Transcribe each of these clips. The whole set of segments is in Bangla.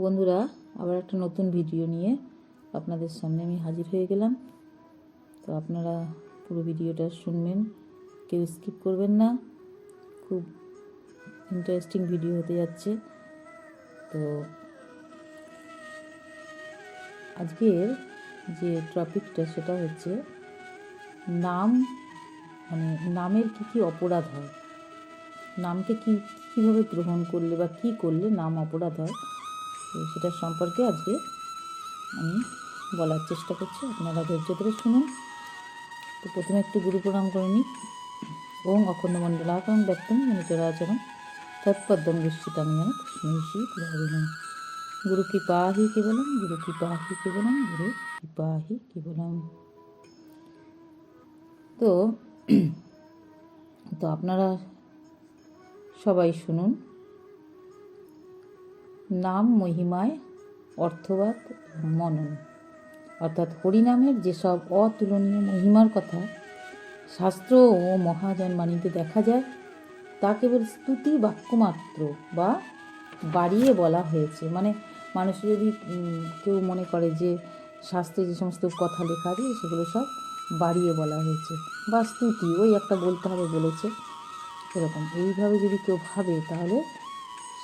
বন্ধুরা, আবার একটা নতুন ভিডিও নিয়ে আপনাদের সামনে আমি হাজির হয়ে গেলাম। তো আপনারা পুরো ভিডিওটা শুনবেন, কেউ স্কিপ করবেন না। খুব ইন্টারেস্টিং ভিডিও হতে যাচ্ছে। তো আজকের যে টপিকটা সেটা হচ্ছে নাম, মানে নামের কি অপরাধ হয়, নামকে কীভাবে গ্রহণ করলে বা কী করলে নাম অপরাধ হয়, তো সেটার সম্পর্কে আজকে আমি বলার চেষ্টা করছি। আপনারা ধৈর্য ধরে শুনুন। তো প্রথমে একটু গুরু প্রণাম করে নিই। ওং অখণ্ডমণ্ডলাকারং ব্যক্তং মনিচরাচরং তৎপদ্মং দৃষ্টিতাং যেন তস্মৈ প্রভাবিনং। গুরু কৃপাহি কেবলম, গুরু কৃপাহি কেবলম, গুরু কৃপাহি কেবলম। তো তো আপনারা সবাই শুনুন। নাম মহিমায় অর্থবাদ এবং মনন, অর্থাৎ হরিনামের যেসব অতুলনীয় মহিমার কথা শাস্ত্র ও মহাজন বাণীতে দেখা যায়, তা কেবল স্তুতি বাক্যমাত্র বা বাড়িয়ে বলা হয়েছে। মানে মানুষ যদি কেউ মনে করে যে শাস্ত্রে যে সমস্ত কথা লেখা আছে সেগুলো সব বাড়িয়ে বলা হয়েছে বা স্তুতি, ওই একটা বলতে হবে বলেছে, এরকম এইভাবে যদি কেউ ভাবে তাহলে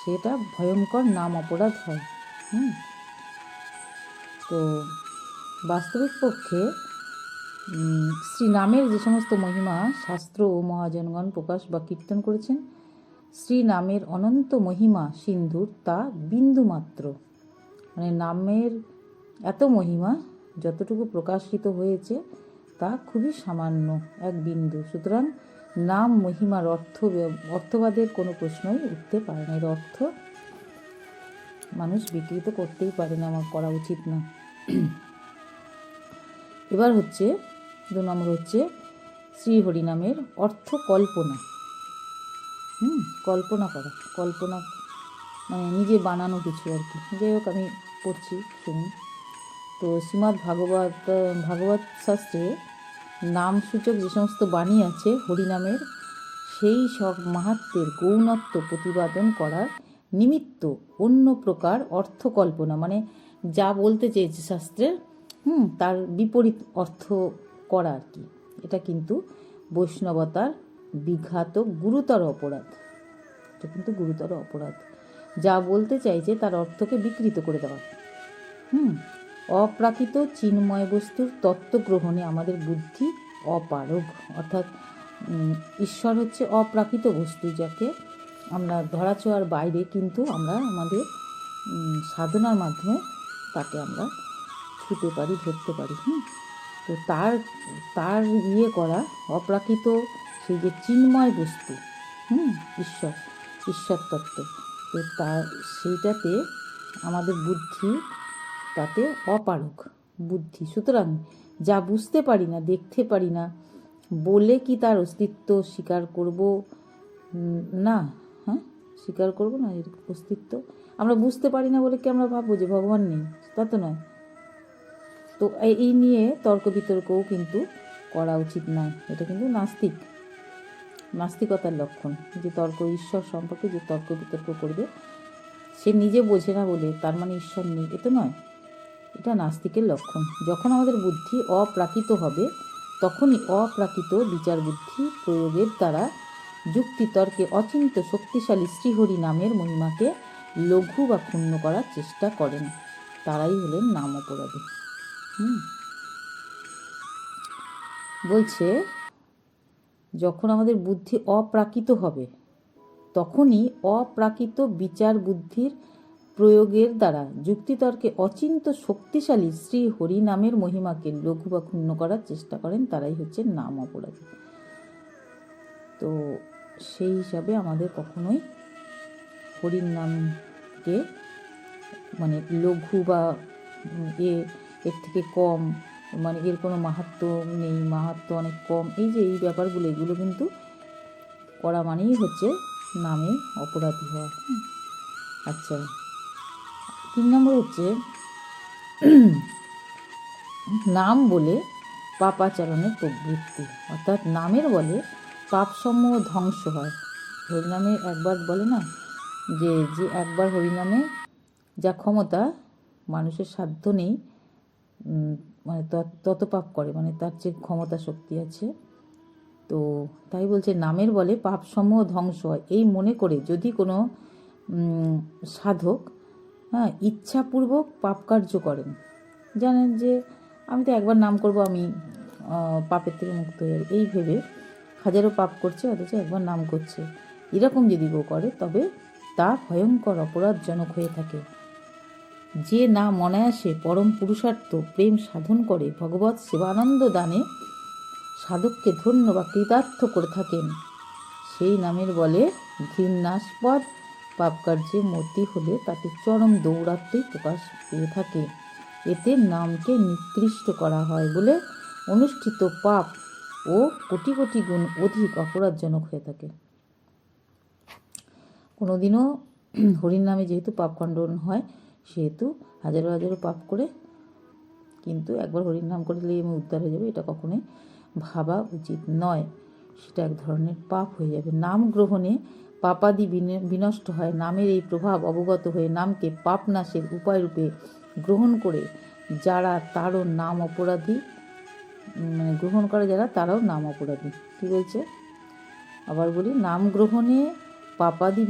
সেটা ভয়ঙ্কর নাম অপরাধ হয়। তো বাস্তবিক পক্ষে শ্রীনামের যে সমস্ত মহিমা শাস্ত্র ও মহাজনগণ প্রকাশ বা কীর্তন করেছেন, শ্রীনামের অনন্ত মহিমা সিন্ধুর তা বিন্দু মাত্র। মানে নামের এত মহিমা যতটুকু প্রকাশিত হয়েছে তা খুবই সামান্য, এক বিন্দু। সুতরাং নাম মহিমার অর্থবাদের কোনো প্রশ্নই উঠতে পারে না। এর অর্থ মানুষ বিকৃত করতেই পারে না, আমার করা উচিত না। এবার হচ্ছে 2 নম্বর হচ্ছে শ্রী হরিনামের অর্থ কল্পনা। কল্পনা করা, কল্পনা মানে নিজে বানানো কিছু আর কি। যাই হোক, আমি পড়ছি, শুনুন। তো শ্রীমদ্ ভাগবত শাস্ত্রে নামসূচক যে সমস্ত বাণী আছে হরিনামের, সেই সব মাহাত্ম্যের গৌণত্ব প্রতিপাদন করার নিমিত্ত অন্য প্রকার অর্থ কল্পনা, মানে যা বলতে চেয়েছে শাস্ত্রের তার বিপরীত অর্থ করা আর কি। এটা কিন্তু বৈষ্ণবতার বিঘাত গুরুতর অপরাধ। এটা কিন্তু গুরুতর অপরাধ। যা বলতে চাইছে তার অর্থকে বিকৃত করে দেওয়া। অপ্রাকৃত চিন্ময় বস্তুর তত্ত্ব গ্রহণে আমাদের বুদ্ধি অপারগ। অর্থাৎ ঈশ্বর হচ্ছে অপ্রাকৃত বস্তু, যাকে আমরা ধরাছোঁয়ার বাইরে, কিন্তু আমরা আমাদের সাধনার মাধ্যমে তাকে আমরা ছুতে পারি, ধরতে পারি। তো তার করা অপ্রাকৃত সেই যে চিন্ময় বস্তু, ঈশ্বর তত্ত্ব, তো সেইটাতে আমাদের বুদ্ধি তাতে অপারগ বুদ্ধি। সুতরাং যা বুঝতে পারি না, দেখতে পারি না বলে কি তার অস্তিত্ব স্বীকার করব না? স্বীকার করব না এর অস্তিত্ব। আমরা বুঝতে পারি না বলে কি আমরা ভাববো যে ভগবান নেই? তা তো নয়। তো এই নিয়ে তর্ক বিতর্কও কিন্তু করা উচিত নয়। এটা কিন্তু নাস্তিকতার লক্ষণ। যে তর্ক, ঈশ্বর সম্পর্কে যে তর্ক বিতর্ক করবে, সে নিজে বোঝে না বলে তার মানে ঈশ্বর নেই, এ তো নয়। এটা নাস্তিকের লক্ষণ। যখন আমাদের বুদ্ধি অপ্রাকৃত হবে, তখনই অপ্রাকৃত বিচার বুদ্ধি প্রয়োগের দ্বারা যুক্তিতর্কে অচিন্ত শক্তিশালী শ্রীহরি নামের মহিমাকে লঘু বা ক্ষুণ্ণ করার চেষ্টা করেন। তারাই হলেন নাম অপরাধী। বলছে যখন আমাদের বুদ্ধি অপ্রাকৃত হবে, তখনই অপ্রাকৃত বিচার বুদ্ধির প্রয়োগের দ্বারা যুক্তিতর্কে অচিন্ত শক্তিশালী শ্রী হরি নামের মহিমাকে লঘু বা ক্ষুণ্ণ করার চেষ্টা করেন। তারাই হচ্ছে নাম অপরাধী। তো সেই হিসাবে আমাদের কখনোই হরির নামকে মানে লঘু বা এর থেকে কম, মানে এর কোনো মাহাত্ম্য নেই, মাহাত্ম্য অনেক কম, এই ব্যাপারগুলো, এগুলো কিন্তু করা মানেই হচ্ছে নামে অপরাধী হওয়া। আচ্ছা, 3 নম্বর হচ্ছে নাম বলে পাপাচরণের প্রবৃত্তি। অর্থাৎ নামের বলে পাপসমূহ ধ্বংস হয়। হরিনামে একবার বলে না যে একবার হরিনামে যা ক্ষমতা মানুষের সাধ্য নেই, মানে তত পাপ করে, মানে তার যে ক্ষমতা শক্তি আছে। তো তাই বলছে নামের বলে পাপসমূহ ধ্বংস হয়, এই মনে করে যদি কোনো সাধক ইচ্ছাপূর্বক পাপ কার্য করেন, জানেন যে আমি তো একবার নাম করব, আমি পাপের থেকে মুক্ত হয়ে যাবে, এই ভেবে হাজারো পাপ করছে অথচ একবার নাম করছে, এরকম যদি কেউ করে তবে তা ভয়ঙ্কর অপরাধজনক হয়ে থাকে। যে না অনায়াসে পরম পুরুষার্থ প্রেম সাধন করে ভগবৎ সেবানন্দ দানে সাধককে ধন্য বা কৃতার্থ করে থাকেন, সেই নামের বলে ঘৃণাস্পদ পাপকার্যে মতি হলে তাতে চরম দৌরাত্ম্যই প্রকাশ পেয়ে থাকে। এতে নামকে নিকৃষ্ট করা হয় বলে অনুষ্ঠিত পাপ ও কোটি কোটি গুণ অধিক অপরাধজনক হয়ে থাকে। কোনোদিনও হরির নামে যেহেতু পাপ খণ্ডন হয়, সেহেতু হাজারো হাজারো পাপ করে কিন্তু একবার হরির নাম করলেই আমি উদ্ধার হয়ে যাবে, এটা কখনোই ভাবা উচিত নয়। সেটা এক ধরনের পাপ হয়ে যাবে। নাম গ্রহণে পাপাদি বিনষ্ট হয়। নামের এই প্রভাব অবগত হয়ে নামকে পাপ নাশের উপায় রূপে গ্রহণ করে যারা তারও নাম অপরাধী, মানে গ্রহণ করে যারা তারাও নাম অপরাধী। কী বলছে আবার বলি, নাম গ্রহণে পাপাদি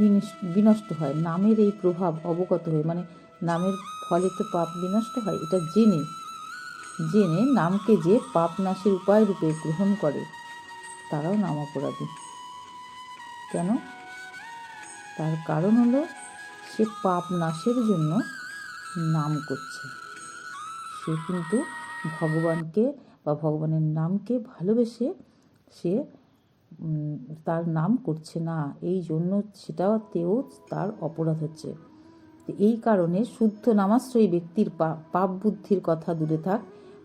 বিনষ্ট হয়, নামের এই প্রভাব অবগত হয়ে, মানে নামের ফলে তো পাপ বিনষ্ট হয়, এটা জেনে নামকে যে পাপ নাশের উপায় রূপে গ্রহণ করে তারাও নাম অপরাধী। কেন? তার কারণ হলো সে পাপ নাশের জন্য নাম করছে, সে কিন্তু ভগবানকে বা ভগবানের নামকে ভালোবেসে সে তার নাম করছে না, এই জন্য সেটাতেও তার অপরাধ হচ্ছে। এই কারণে শুদ্ধ নামাশ্রয়ী ব্যক্তির পাপ বুদ্ধির কথা দূরে থাক,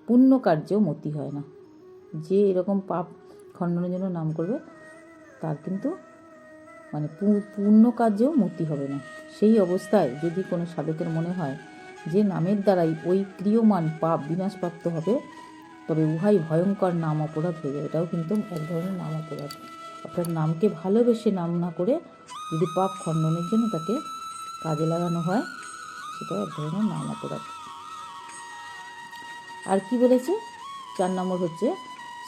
পুণ্য কার্যেও মতি হয় না। যে এরকম পাপ খণ্ডনের জন্য নাম করবে তার কিন্তু মানে পুণ্য কার্যেও মতি হবে না। সেই অবস্থায় যদি কোনো সাধকের মনে হয় যে নামের দ্বারাই ওই ক্রিয়মান পাপ বিনাশপ্রাপ্ত হবে, তবে উহাই ভয়ঙ্কর নাম অপরাধ হয়ে যাবে। এটাও কিন্তু এক ধরনের নাম অপরাধ। অর্থাৎ নামকে ভালোবেসে নাম না করে যদি পাপ খণ্ডনের জন্য তাকে কাজে লাগানো হয়, সেটাও এক ধরনের নাম অপরাধ। আর কি বলেছে? 4 নম্বর হচ্ছে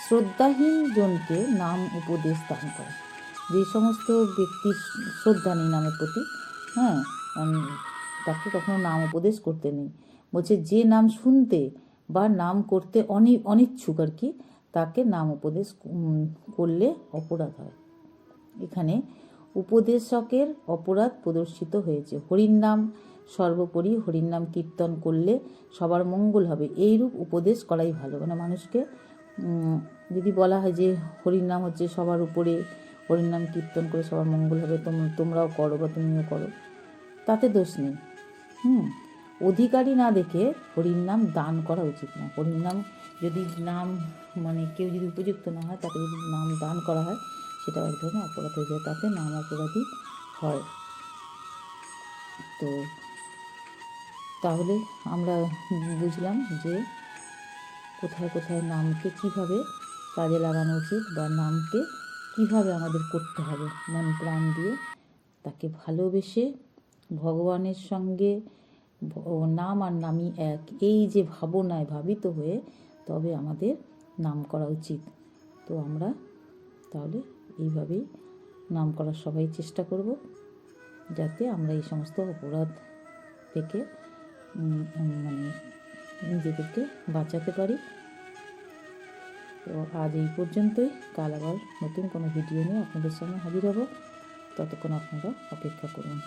শ্রদ্ধাহীন জনকে নাম উপদেশ দান করে। যে সমস্ত ব্যক্তির শ্রদ্ধা নেই নামের প্রতি, তাকে কখনো নাম উপদেশ করতে নেই। বলছে যে নাম শুনতে বা নাম করতে অনিচ্ছুক আর কি, তাকে নাম উপদেশ করলে অপরাধ হয়। এখানে উপদেশকের অপরাধ প্রদর্শিত হয়েছে। হরির নাম সর্বোপরি, হরির নাম কীর্তন করলে সবার মঙ্গল হবে, এইরূপ উপদেশ করাই ভালো। মানে মানুষকে যদি বলা হয় যে হরির নাম হচ্ছে সবার উপরে, হরির নাম কীর্তন করে সবার মঙ্গল হবে, তোমরাও করো বা তুমিও করো, তাতে দোষ নেই। অধিকারী না দেখে হরির নাম দান করা উচিত না। হরির নাম যদি নাম মানে কেউ যদি উপযুক্ত না হয়, তাকে যদি নাম দান করা হয়, সেটাও এক ধরনের অপরাধ হয়ে যায়, তাতে নাম অপরাধী হয়। তো তাহলে আমরা বুঝলাম যে কোথায় কোথায় নামকে কিভাবে কাজে লাগানো উচিত, বা নামকে কিভাবে আমাদের করতে হবে মন প্রাণ দিয়ে, তাকে ভালোবেসে ভগবানের সঙ্গে নাম আর নামই এক, এই যে ভাবনায় ভাবিত হয়ে তবে আমাদের নাম করা উচিত। তো আমরা তাহলে এইভাবেই নাম করার সবাই চেষ্টা করব, যাতে আমরা এই সমস্ত অপরাধ থেকে মানে নিজেদেরকে বাঁচাতে পারি। তো আজ এই পর্যন্তই। কাল আবার নতুন কোনো ভিডিও নিয়ে আপনাদের সামনে হাজির হব। ততক্ষণ আপনারা অপেক্ষা করুন।